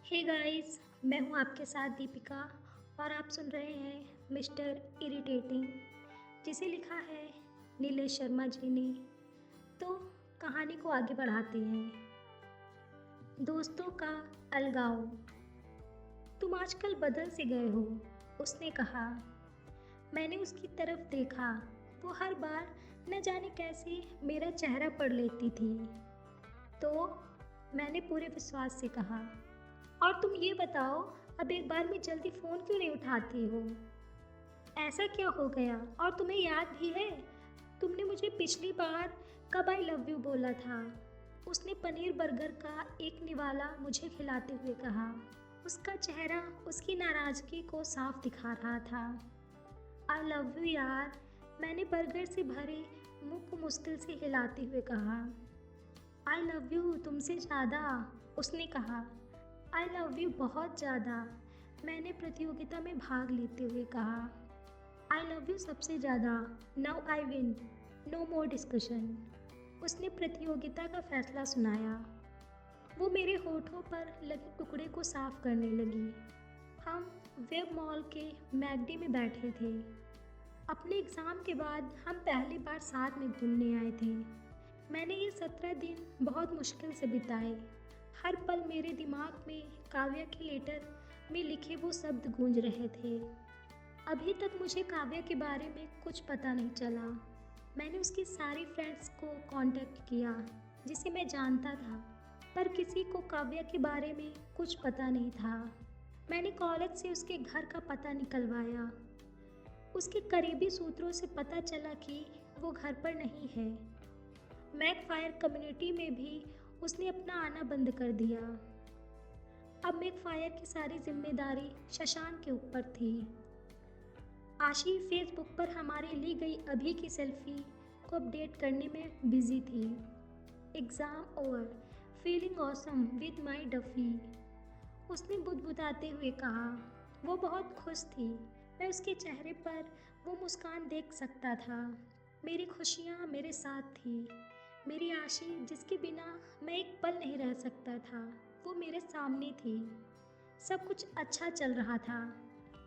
Hey guys, मैं हूँ आपके साथ दीपिका और आप सुन रहे हैं मिस्टर इरिटेटिंग, जिसे लिखा है नीलेश शर्मा जी ने। तो कहानी को आगे बढ़ाते हैं। दोस्तों का अलगाव। तुम आजकल बदल से गए हो, उसने कहा। मैंने उसकी तरफ देखा। वो हर बार न जाने कैसे मेरा चेहरा पढ़ लेती थी। तो मैंने पूरे विश्वास से कहा, और तुम ये बताओ, अब एक बार में जल्दी फ़ोन क्यों नहीं उठाती हो? ऐसा क्या हो गया? और तुम्हें याद भी है, तुमने मुझे पिछली बार कब आई लव यू बोला था? उसने पनीर बर्गर का एक निवाला मुझे खिलाते हुए कहा। उसका चेहरा उसकी नाराज़गी को साफ दिखा रहा था। आई लव यू यार, मैंने बर्गर से भरे मुंह को मुश्किल से हिलाते हुए कहा। आई लव यू तुमसे ज़्यादा, उसने कहा। आई लव यू बहुत ज़्यादा, मैंने प्रतियोगिता में भाग लेते हुए कहा। आई लव यू सबसे ज़्यादा, now I win, no more discussion. उसने प्रतियोगिता का फैसला सुनाया। वो मेरे होठों पर लगे टुकड़े को साफ करने लगी। हम वेब मॉल के मैगडी में बैठे थे। अपने एग्ज़ाम के बाद हम पहली बार साथ में घूमने आए थे। मैंने ये 17 दिन बहुत मुश्किल से बिताए। हर पल मेरे दिमाग में काव्या के लेटर में लिखे वो शब्द गूंज रहे थे। अभी तक मुझे काव्या के बारे में कुछ पता नहीं चला। मैंने उसकी सारी फ्रेंड्स को कांटेक्ट किया जिसे मैं जानता था, पर किसी को काव्या के बारे में कुछ पता नहीं था। मैंने कॉलेज से उसके घर का पता निकलवाया। उसके करीबी सूत्रों से पता चला कि वो घर पर नहीं है। मैकफायर कम्युनिटी में भी उसने अपना आना बंद कर दिया। अब मैकफायर की सारी जिम्मेदारी शशांक के ऊपर थी। आशी फेसबुक पर हमारी ली गई अभी की सेल्फी को अपडेट करने में बिजी थी। Exam over, feeling awesome with my Duffy, उसने बुदबुदाते हुए कहा। वो बहुत खुश थी। मैं उसके चेहरे पर वो मुस्कान देख सकता था। मेरी खुशियाँ मेरे साथ थी। मेरी आशी जिसके बिना मैं एक पल नहीं रह सकता था, वो मेरे सामने थी। सब कुछ अच्छा चल रहा था,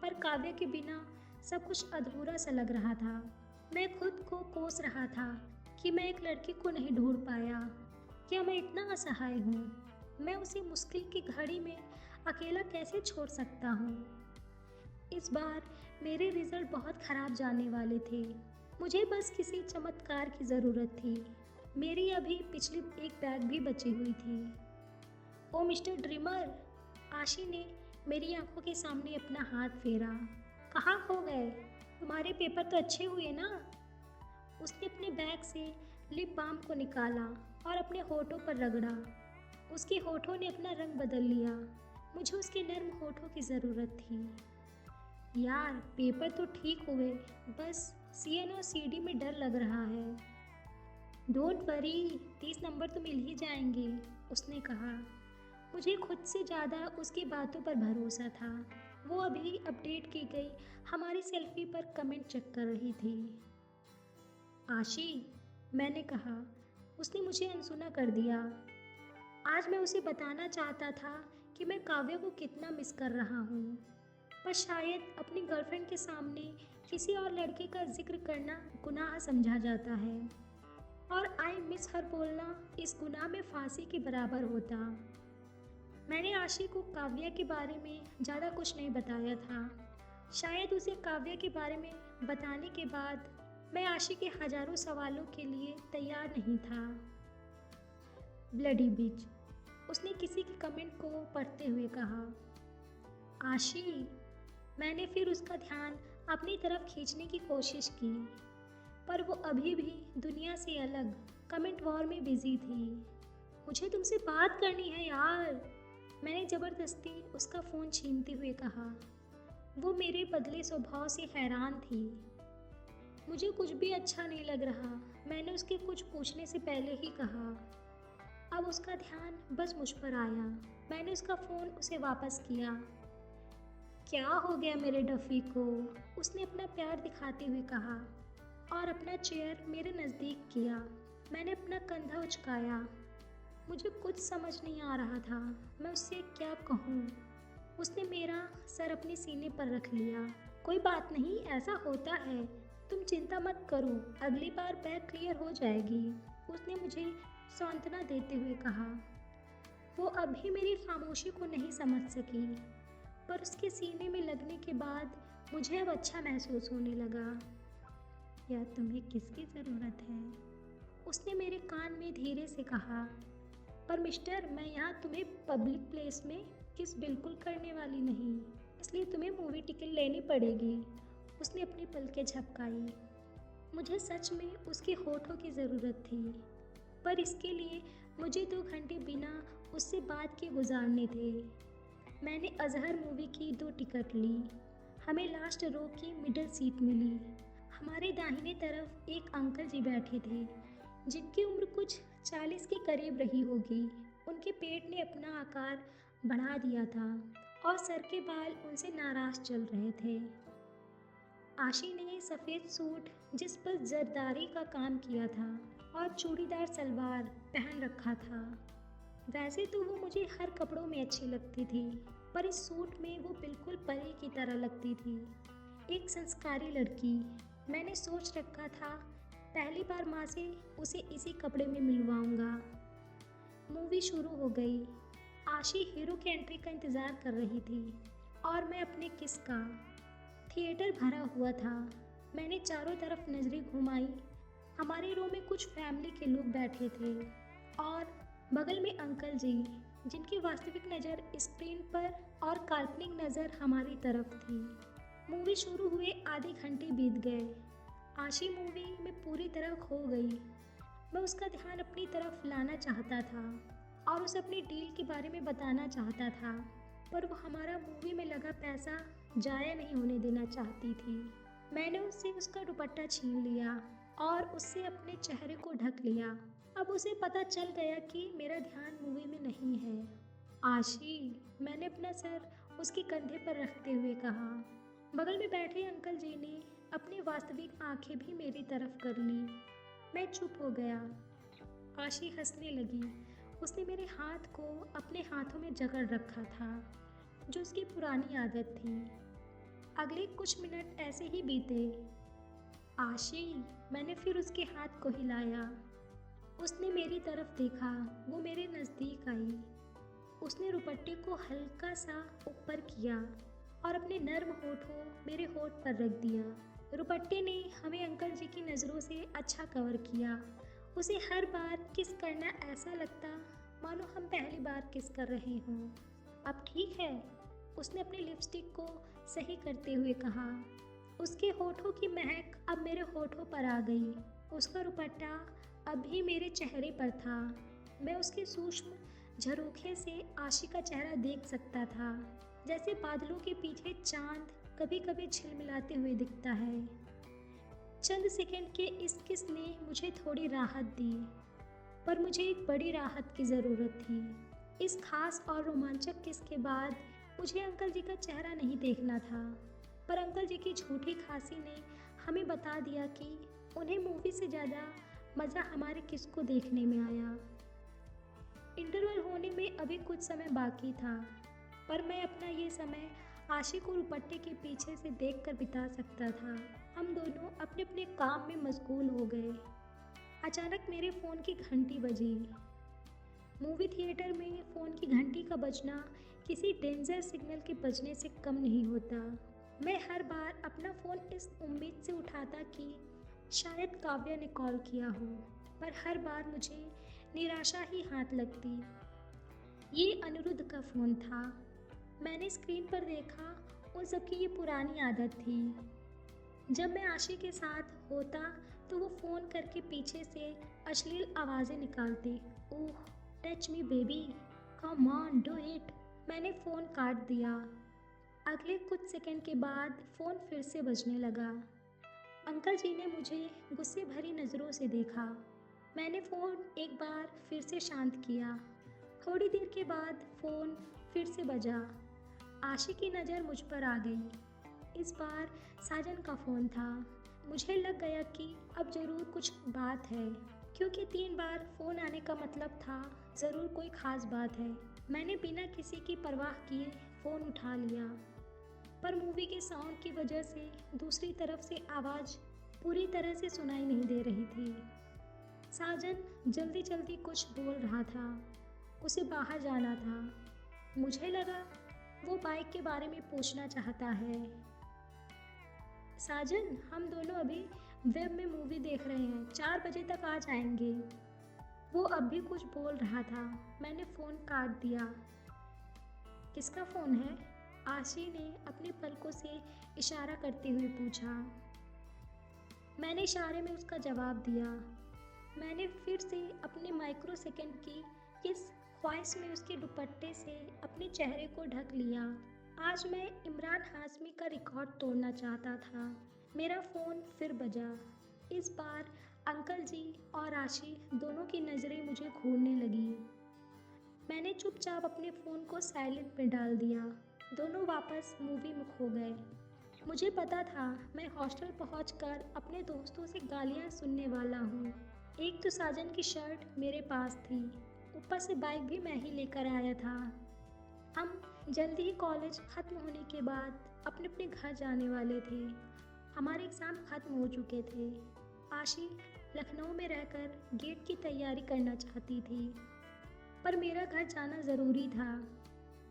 पर काव्या के बिना सब कुछ अधूरा सा लग रहा था। मैं खुद को कोस रहा था कि मैं एक लड़की को नहीं ढूंढ पाया। क्या मैं इतना असहाय हूँ? मैं उसे मुश्किल की घड़ी में अकेला कैसे छोड़ सकता हूँ? इस बार मेरे रिजल्ट बहुत ख़राब जाने वाले थे। मुझे बस किसी चमत्कार की ज़रूरत थी। मेरी अभी पिछली एक बैग भी बची हुई थी। ओ मिस्टर ड्रीमर, आशी ने मेरी आंखों के सामने अपना हाथ फेरा। कहाँ खो गए? तुम्हारे पेपर तो अच्छे हुए ना? उसने अपने बैग से लिप बाम को निकाला और अपने होठों पर रगड़ा। उसके होठों ने अपना रंग बदल लिया। मुझे उसके नर्म होठों की ज़रूरत थी। यार पेपर तो ठीक हुए, बस सीएन और सीडी में डर लग रहा है। डोंट वरी, 30 नंबर तो मिल ही जाएंगे, उसने कहा। मुझे खुद से ज़्यादा उसकी बातों पर भरोसा था। वो अभी अपडेट की गई हमारी सेल्फी पर कमेंट चेक कर रही थी। आशी, मैंने कहा। उसने मुझे अनसुना कर दिया। आज मैं उसे बताना चाहता था कि मैं काव्या को कितना मिस कर रहा हूँ, पर शायद अपनी गर्लफ्रेंड के सामने किसी और लड़के का जिक्र करना गुनाह समझा जाता है, और आई मिस हर बोलना इस गुनाह में फांसी के बराबर होता। मैंने आशी को काव्या के बारे में ज़्यादा कुछ नहीं बताया था। शायद उसे काव्या के बारे में बताने के बाद मैं आशी के हजारों सवालों के लिए तैयार नहीं था। ब्लडी बिच, उसने किसी के कमेंट को पढ़ते हुए कहा। आशी, मैंने फिर उसका ध्यान अपनी तरफ खींचने की कोशिश की, पर वो अभी भी दुनिया से अलग कमेंट वॉर में बिजी थी। मुझे तुमसे बात करनी है यार, मैंने ज़बरदस्ती उसका फ़ोन छीनते हुए कहा। वो मेरे बदले स्वभाव से हैरान थी। मुझे कुछ भी अच्छा नहीं लग रहा, मैंने उसके कुछ पूछने से पहले ही कहा। अब उसका ध्यान बस मुझ पर आया। मैंने उसका फ़ोन उसे वापस किया। क्या हो गया मेरे डफ़ी को? उसने अपना प्यार दिखाते हुए कहा और अपना चेयर मेरे नज़दीक किया। मैंने अपना कंधा उचकाया। मुझे कुछ समझ नहीं आ रहा था मैं उससे क्या कहूँ। उसने मेरा सर अपने सीने पर रख लिया। कोई बात नहीं, ऐसा होता है, तुम चिंता मत करो, अगली बार बैग क्लियर हो जाएगी, उसने मुझे सांत्वना देते हुए कहा। वो अभी मेरी खामोशी को नहीं समझ सकी, पर उसके सीने में लगने के बाद मुझे अब अच्छा महसूस होने लगा। या तुम्हें किसकी ज़रूरत है? उसने मेरे कान में धीरे से कहा। पर मिस्टर, मैं यहाँ तुम्हें पब्लिक प्लेस में किस बिल्कुल करने वाली नहीं, इसलिए तुम्हें मूवी टिकट लेनी पड़ेगी। उसने अपनी पलकें झपकाई। मुझे सच में उसके होठों की ज़रूरत थी, पर इसके लिए मुझे 2 घंटे बिना उससे बात किए गुजारने थे। मैंने अजहर मूवी की 2 टिकट ली। हमें लास्ट रो की मिडल सीट मिली। हमारे दाहिने तरफ एक अंकल जी बैठे थे, जिनकी उम्र कुछ 40 के करीब रही होगी। उनके पेट ने अपना आकार बढ़ा दिया था और सर के बाल उनसे नाराज चल रहे थे। आशी ने सफ़ेद सूट जिस पर जरदारी का काम किया था और चूड़ीदार सलवार पहन रखा था। वैसे तो वो मुझे हर कपड़ों में अच्छी लगती थी, पर इस सूट में वो बिल्कुल परी की तरह लगती थी, एक संस्कारी लड़की। मैंने सोच रखा था पहली बार माँ से उसे इसी कपड़े में मिलवाऊंगा। मूवी शुरू हो गई। आशी हीरो के एंट्री का इंतज़ार कर रही थी और मैं अपने किस का। थिएटर भरा हुआ था। मैंने चारों तरफ नजरें घुमाई। हमारे रो में कुछ फैमिली के लोग बैठे थे और बगल में अंकल जी, जिनकी वास्तविक नज़र स्क्रीन पर और काल्पनिक नज़र हमारी तरफ थी। मूवी शुरू हुए आधे घंटे बीत गए। आशी मूवी में पूरी तरह खो गई। मैं उसका ध्यान अपनी तरफ लाना चाहता था और उसे अपनी डील के बारे में बताना चाहता था, पर वो हमारा मूवी में लगा पैसा जाया नहीं होने देना चाहती थी। मैंने उससे उसका दुपट्टा छीन लिया और उससे अपने चेहरे को ढक लिया। अब उसे पता चल गया कि मेरा ध्यान मूवी में नहीं है। आशी, मैंने अपना सर उसके कंधे पर रखते हुए कहा। बगल में बैठे अंकल जी ने अपनी वास्तविक आंखें भी मेरी तरफ कर ली। मैं चुप हो गया। आशी हंसने लगी। उसने मेरे हाथ को अपने हाथों में जकड़ रखा था, जो उसकी पुरानी आदत थी। अगले कुछ मिनट ऐसे ही बीते। आशी, मैंने फिर उसके हाथ को हिलाया। उसने मेरी तरफ देखा। वो मेरे नज़दीक आई। उसने दुपट्टे को हल्का सा ऊपर किया और अपने नर्म होठों मेरे होठ पर रख दिया। दुपट्टे ने हमें अंकल जी की नज़रों से अच्छा कवर किया। उसे हर बार किस करना ऐसा लगता मानो हम पहली बार किस कर रहे हों। अब ठीक है, उसने अपनी लिपस्टिक को सही करते हुए कहा। उसके होठों की महक अब मेरे होठों पर आ गई। उसका दुपट्टा अभी मेरे चेहरे पर था। मैं उसके सूक्ष्म झरोखे से आशी का चेहरा देख सकता था, जैसे बादलों के पीछे चांद कभी कभी झिलमिलाते हुए दिखता है। चंद सेकंड के इस किस ने मुझे थोड़ी राहत दी, पर मुझे एक बड़ी राहत की ज़रूरत थी। इस खास और रोमांचक किस के बाद मुझे अंकल जी का चेहरा नहीं देखना था, पर अंकल जी की झूठी खांसी ने हमें बता दिया कि उन्हें मूवी से ज़्यादा मज़ा हमारे किस को देखने में आया। इंटरवल होने में अभी कुछ समय बाकी था, पर मैं अपना ये समय आशी को दुपट्टे के पीछे से देखकर बिता सकता था। हम दोनों अपने अपने काम में मशगूल हो गए। अचानक मेरे फ़ोन की घंटी बजी। मूवी थिएटर में फ़ोन की घंटी का बजना किसी डेंजर सिग्नल के बजने से कम नहीं होता। मैं हर बार अपना फ़ोन इस उम्मीद से उठाता कि शायद काव्या ने कॉल किया हो, पर हर बार मुझे निराशा ही हाथ लगती। ये अनिरुद्ध का फ़ोन था। मैंने स्क्रीन पर देखा, उन सबकी ये पुरानी आदत थी। जब मैं आशी के साथ होता तो वो फ़ोन करके पीछे से अश्लील आवाज़ें निकालते। Oh, touch me baby, come on do it. मैंने फ़ोन काट दिया। अगले कुछ सेकंड के बाद फ़ोन फिर से बजने लगा। अंकल जी ने मुझे गुस्से भरी नज़रों से देखा। मैंने फ़ोन एक बार फिर से शांत किया। थोड़ी देर के बाद फ़ोन फिर से बजा। आशी की नज़र मुझ पर आ गई। इस बार साजन का फ़ोन था। मुझे लग गया कि अब ज़रूर कुछ बात है, क्योंकि 3 बार फ़ोन आने का मतलब था ज़रूर कोई ख़ास बात है। मैंने बिना किसी की परवाह किए फ़ोन उठा लिया, पर मूवी के साउंड की वजह से दूसरी तरफ से आवाज़ पूरी तरह से सुनाई नहीं दे रही थी। साजन जल्दी जल्दी कुछ बोल रहा था, उसे बाहर जाना था। मुझे लगा वो बाइक के बारे में पूछना चाहता है। साजन, हम दोनों अभी वेब में मूवी देख रहे हैं, 4 बजे तक आ जाएंगे। वो अब भी कुछ बोल रहा था। मैंने फ़ोन काट दिया। किसका फ़ोन है? आशी ने अपनी पलकों से इशारा करते हुए पूछा। मैंने इशारे में उसका जवाब दिया। मैंने फिर से अपने माइक्रो सेकंड की इस ख्वाहिश में उसके दुपट्टे से अपने चेहरे को ढक लिया। आज मैं इमरान हाशमी का रिकॉर्ड तोड़ना चाहता था। मेरा फ़ोन फिर बजा। इस बार अंकल जी और आशी दोनों की नज़रें मुझे घूरने लगी। मैंने चुपचाप अपने फ़ोन को साइलेंट में डाल दिया। दोनों वापस मूवी में खो गए। मुझे पता था मैं हॉस्टल पहुंचकर अपने दोस्तों से गालियां सुनने वाला हूँ। एक तो साजन की शर्ट मेरे पास थी, ऊपर से बाइक भी मैं ही लेकर आया था। हम जल्दी ही कॉलेज ख़त्म होने के बाद अपने अपने घर जाने वाले थे। हमारे एग्ज़ाम ख़त्म हो चुके थे। आशी लखनऊ में रहकर गेट की तैयारी करना चाहती थी, पर मेरा घर जाना ज़रूरी था।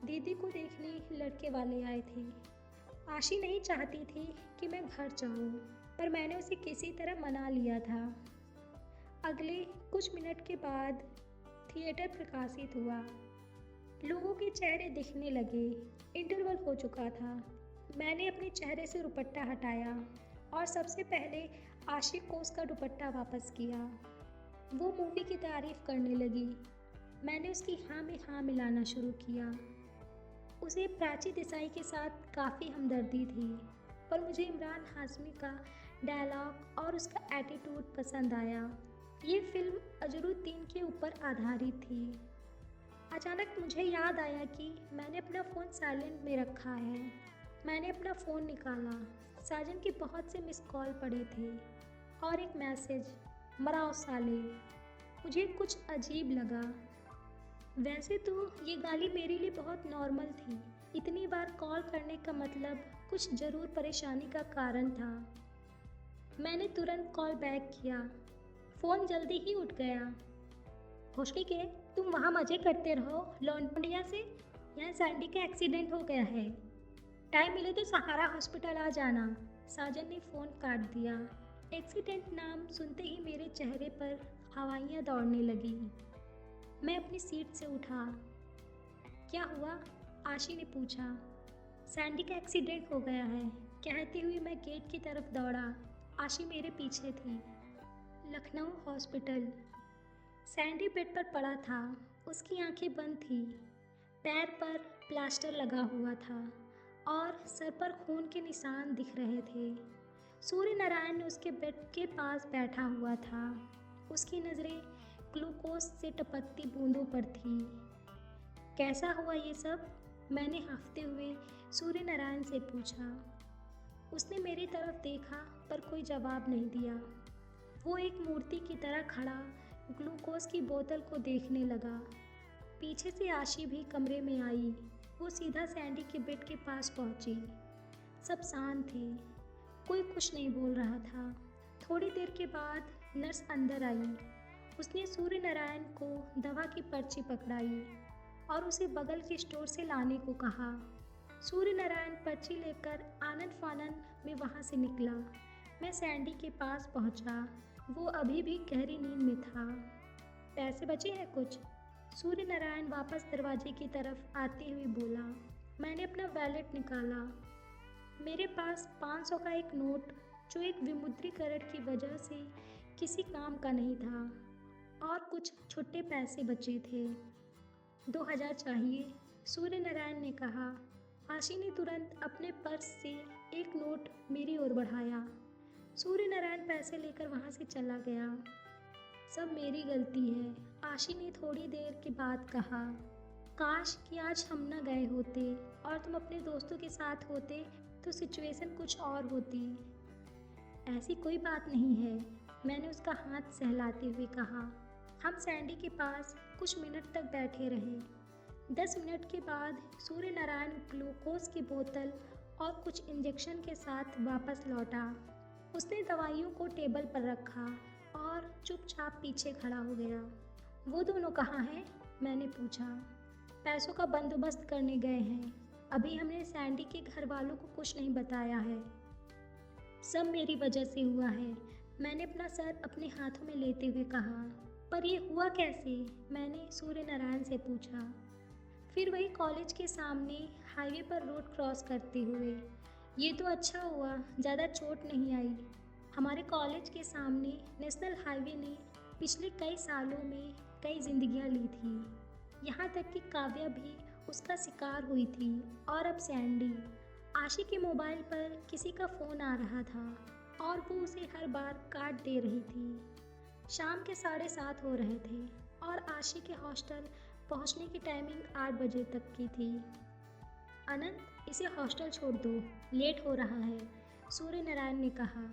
दीदी को देखने लड़के वाले आए थे। आशी नहीं चाहती थी कि मैं घर जाऊं, पर मैंने उसे किसी तरह मना लिया था। अगले कुछ मिनट के बाद थिएटर प्रकाशित हुआ। लोगों के चेहरे दिखने लगे। इंटरवल हो चुका था। मैंने अपने चेहरे से दुपट्टा हटाया और सबसे पहले आशिक को उसका दुपट्टा वापस किया। वो मूवी की तारीफ करने लगी। मैंने उसकी हाँ में हाँ मिलाना शुरू किया। उसे प्राची देसाई के साथ काफ़ी हमदर्दी थी, पर मुझे इमरान हाशमी का डायलॉग और उसका एटीट्यूड पसंद आया। ये फिल्म अजरुद्दीन के ऊपर आधारित थी। अचानक मुझे याद आया कि मैंने अपना फ़ोन साइलेंट में रखा है। मैंने अपना फ़ोन निकाला। साजन के बहुत से मिस कॉल पड़े थे और एक मैसेज, मराओ साले। मुझे कुछ अजीब लगा। वैसे तो ये गाली मेरे लिए बहुत नॉर्मल थी। इतनी बार कॉल करने का मतलब कुछ ज़रूर परेशानी का कारण था। मैंने तुरंत कॉल बैक किया। फ़ोन जल्दी ही उठ गया। खुशकी के, तुम वहाँ मज़े करते रहो लौंडिया से। यहाँ सैंडी का एक्सीडेंट हो गया है। टाइम मिले तो सहारा हॉस्पिटल आ जाना। साजन ने फ़ोन काट दिया। एक्सीडेंट नाम सुनते ही मेरे चेहरे पर हवाइयाँ दौड़ने लगी। मैं अपनी सीट से उठा। क्या हुआ? आशी ने पूछा। सैंडी का एक्सीडेंट हो गया है, कहते हुए मैं गेट की तरफ दौड़ा। आशी मेरे पीछे थी। लखनऊ हॉस्पिटल। सैंडी बेड पर पड़ा था। उसकी आंखें बंद थी। पैर पर प्लास्टर लगा हुआ था और सर पर खून के निशान दिख रहे थे। सूर्य नारायण उसके बेड के पास बैठा हुआ था। उसकी नज़रें ग्लूकोज से टपकती बूंदों पर थी। कैसा हुआ ये सब? मैंने हांफते हुए सूर्य नारायण से पूछा। उसने मेरी तरफ देखा पर कोई जवाब नहीं दिया। वो एक मूर्ति की तरह खड़ा ग्लूकोज की बोतल को देखने लगा। पीछे से आशी भी कमरे में आई। वो सीधा सैंडी के बेड के पास पहुंची। सब शांत थे, कोई कुछ नहीं बोल रहा था। थोड़ी देर के बाद नर्स अंदर आई। उसने सूर्य नारायण को दवा की पर्ची पकड़ाई और उसे बगल के स्टोर से लाने को कहा। सूर्य नारायण पर्ची लेकर आनन फानन में वहाँ से निकला। मैं सैंडी के पास पहुँचा। वो अभी भी गहरी नींद में था। पैसे बचे हैं कुछ? सूर्य नारायण वापस दरवाजे की तरफ आते हुए बोला। मैंने अपना वैलेट निकाला। मेरे पास 500 का एक नोट, जो एक विमुद्रीकरण की वजह से किसी काम का नहीं था, और कुछ छुट्टे पैसे बचे थे। 2000 चाहिए, सूर्य नारायण ने कहा। आशी ने तुरंत अपने पर्स से एक नोट मेरी ओर बढ़ाया। सूर्य नारायण पैसे लेकर वहाँ से चला गया। सब मेरी गलती है, आशी ने थोड़ी देर के बाद कहा। काश कि आज हम न गए होते और तुम अपने दोस्तों के साथ होते तो सिचुएशन कुछ और होती। ऐसी कोई बात नहीं है, मैंने उसका हाथ सहलाते हुए कहा। हम सैंडी के पास कुछ मिनट तक बैठे रहे। 10 मिनट के बाद सूर्य नारायण ग्लूकोज की बोतल और कुछ इंजेक्शन के साथ वापस लौटा। उसने दवाइयों को टेबल पर रखा और चुपचाप पीछे खड़ा हो गया। वो दोनों कहाँ हैं? मैंने पूछा। पैसों का बंदोबस्त करने गए हैं। अभी हमने सैंडी के घर वालों को कुछ नहीं बताया है। सब मेरी वजह से हुआ है, मैंने अपना सर अपने हाथों में लेते हुए कहा। पर ये हुआ कैसे? मैंने सूर्य नारायण से पूछा। फिर वही कॉलेज के सामने हाईवे पर रोड क्रॉस करते हुए। ये तो अच्छा हुआ, ज़्यादा चोट नहीं आई। हमारे कॉलेज के सामने नेशनल हाईवे ने पिछले कई सालों में कई जिंदगियां ली थी। यहाँ तक कि काव्या भी उसका शिकार हुई थी। और अब सैंडी। आशी के मोबाइल पर किसी का फ़ोन आ रहा था और वो उसे हर बार काट दे रही थी। शाम के 7:30 हो रहे थे और आशी के हॉस्टल पहुंचने की टाइमिंग 8 बजे तक की थी। अनंत, इसे हॉस्टल छोड़ दो, लेट हो रहा है, सूर्य नारायण ने कहा।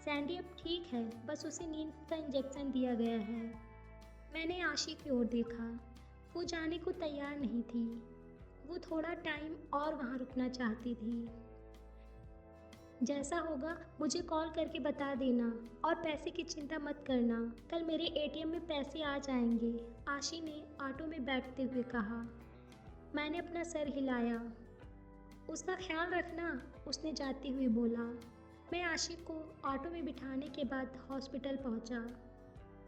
सैंडी अब ठीक है, बस उसे नींद का इंजेक्शन दिया गया है। मैंने आशी की ओर देखा। वो जाने को तैयार नहीं थी। वो थोड़ा टाइम और वहाँ रुकना चाहती थी। जैसा होगा मुझे कॉल करके बता देना और पैसे की चिंता मत करना, कल मेरे एटीएम में पैसे आ जाएंगे, आशी ने ऑटो में बैठते हुए कहा। मैंने अपना सर हिलाया। उसका ख्याल रखना, उसने जाते हुए बोला। मैं आशी को ऑटो में बिठाने के बाद हॉस्पिटल पहुंचा।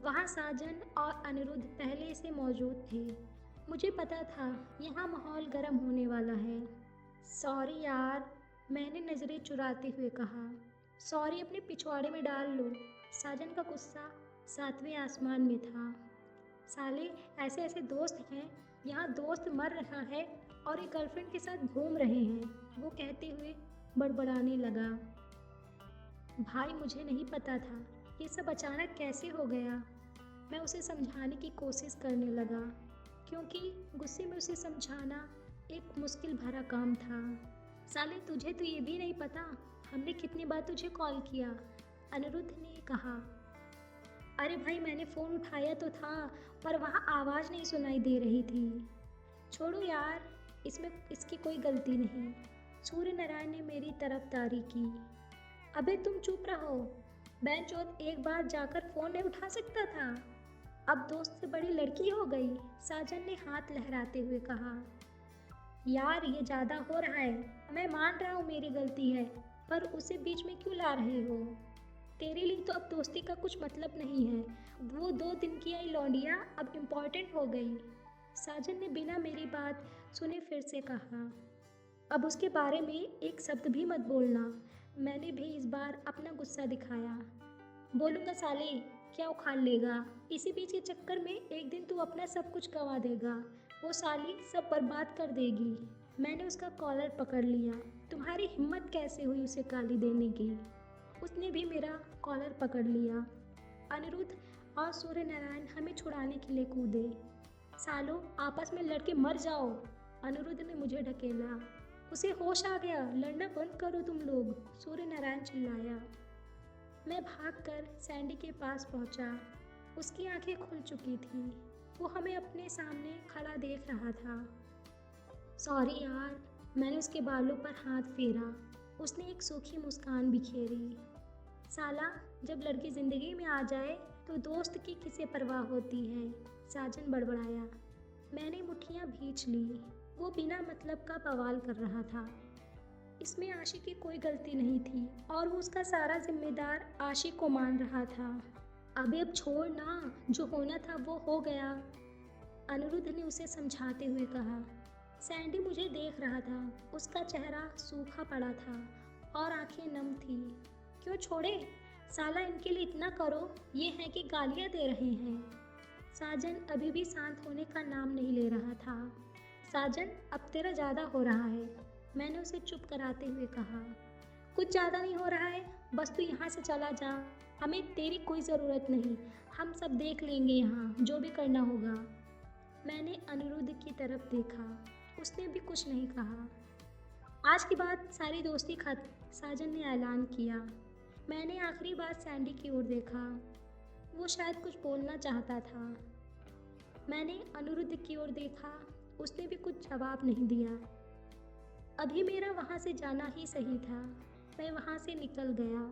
वहाँ साजन और अनिरुद्ध पहले से मौजूद थे। मुझे पता था यहाँ माहौल गर्म होने वाला है। सॉरी यार, मैंने नज़रें चुराते हुए कहा। सॉरी अपने पिछवाड़े में डाल लो। साजन का गुस्सा 7वें आसमान में था। साले, ऐसे ऐसे दोस्त हैं, यहाँ दोस्त मर रहा है और एक गर्लफ्रेंड के साथ घूम रहे हैं, वो कहते हुए बड़बड़ाने लगा। भाई, मुझे नहीं पता था ये सब अचानक कैसे हो गया। मैं उसे समझाने की कोशिश करने लगा, क्योंकि गुस्से में उसे समझाना एक मुश्किल भरा काम था। साले, तुझे तो ये भी नहीं पता हमने कितनी बार तुझे कॉल किया, अनिरुद्ध ने कहा। अरे भाई, मैंने फ़ोन उठाया तो था पर वहाँ आवाज़ नहीं सुनाई दे रही थी। छोड़ो यार, इसमें इसकी कोई गलती नहीं, सूर्य नारायण ने मेरी तरफदारी की। अबे तुम चुप रहो, बेंचोद एक बार जाकर फ़ोन नहीं उठा सकता था? अब दोस्त से बड़ी लड़की हो गई, साजन ने हाथ लहराते हुए कहा। यार, ये ज़्यादा हो रहा है, मैं मान रहा हूँ मेरी गलती है, पर उसे बीच में क्यों ला रहे हो? तेरे लिए तो अब दोस्ती का कुछ मतलब नहीं है। वो 2 दिन की आई लौंडिया अब इम्पोर्टेंट हो गई, साजन ने बिना मेरी बात सुने फिर से कहा। अब उसके बारे में एक शब्द भी मत बोलना। मैंने भी इस बार अपना गुस्सा दिखाया। बोलूँगा साले, क्या उखाड़ लेगा? इसी बीच के चक्कर में एक दिन तू अपना सब कुछ गंवा देगा। वो साली सब बर्बाद कर देगी। मैंने उसका कॉलर पकड़ लिया। तुम्हारी हिम्मत कैसे हुई उसे गाली देने की? उसने भी मेरा कॉलर पकड़ लिया। अनिरुद्ध और सूर्य नारायण हमें छुड़ाने के लिए कूदे। सालों, आपस में लड़के मर जाओ, अनिरुद्ध ने मुझे ढकेला। उसे होश आ गया, लड़ना बंद करो तुम लोग, सूर्य नारायण चिल्लाया। मैं भागकर सैंडी के पास पहुंचा। उसकी आंखें खुल चुकी थी। वो हमें अपने सामने खड़ा देख रहा था। सॉरी यार, मैंने उसके बालों पर हाथ फेरा। उसने एक सूखी मुस्कान बिखेरी। साला, जब लड़की ज़िंदगी में आ जाए तो दोस्त की किसे परवाह होती है, साजन बड़बड़ाया। मैंने मुट्ठियाँ भींच ली। वो बिना मतलब का बवाल कर रहा था। इसमें आशी की कोई गलती नहीं थी और वो उसका सारा जिम्मेदार आशी को मान रहा था। अबे अब छोड़ ना, जो होना था वो हो गया, अनिरुद्ध ने उसे समझाते हुए कहा। सैंडी मुझे देख रहा था। उसका चेहरा सूखा पड़ा था और आंखें नम थी। क्यों छोड़े? साला, इनके लिए इतना करो, ये है कि गालियाँ दे रहे हैं। साजन अभी भी शांत होने का नाम नहीं ले रहा था। साजन, अब तेरा ज़्यादा हो रहा है, मैंने उसे चुप कराते हुए कहा। कुछ ज़्यादा नहीं हो रहा है, बस तू यहाँ से चला जा, हमें तेरी कोई ज़रूरत नहीं, हम सब देख लेंगे यहाँ जो भी करना होगा। मैंने अनिरुद्ध की तरफ देखा। उसने भी कुछ नहीं कहा। आज के बाद सारी दोस्ती खत्म, साजन ने ऐलान किया। मैंने आखिरी बार सैंडी की ओर देखा। वो शायद कुछ बोलना चाहता था। मैंने अनिरुद्ध की ओर देखा, उसने भी कुछ जवाब नहीं दिया। अभी मेरा वहाँ से जाना ही सही था। मैं वहाँ से निकल गया।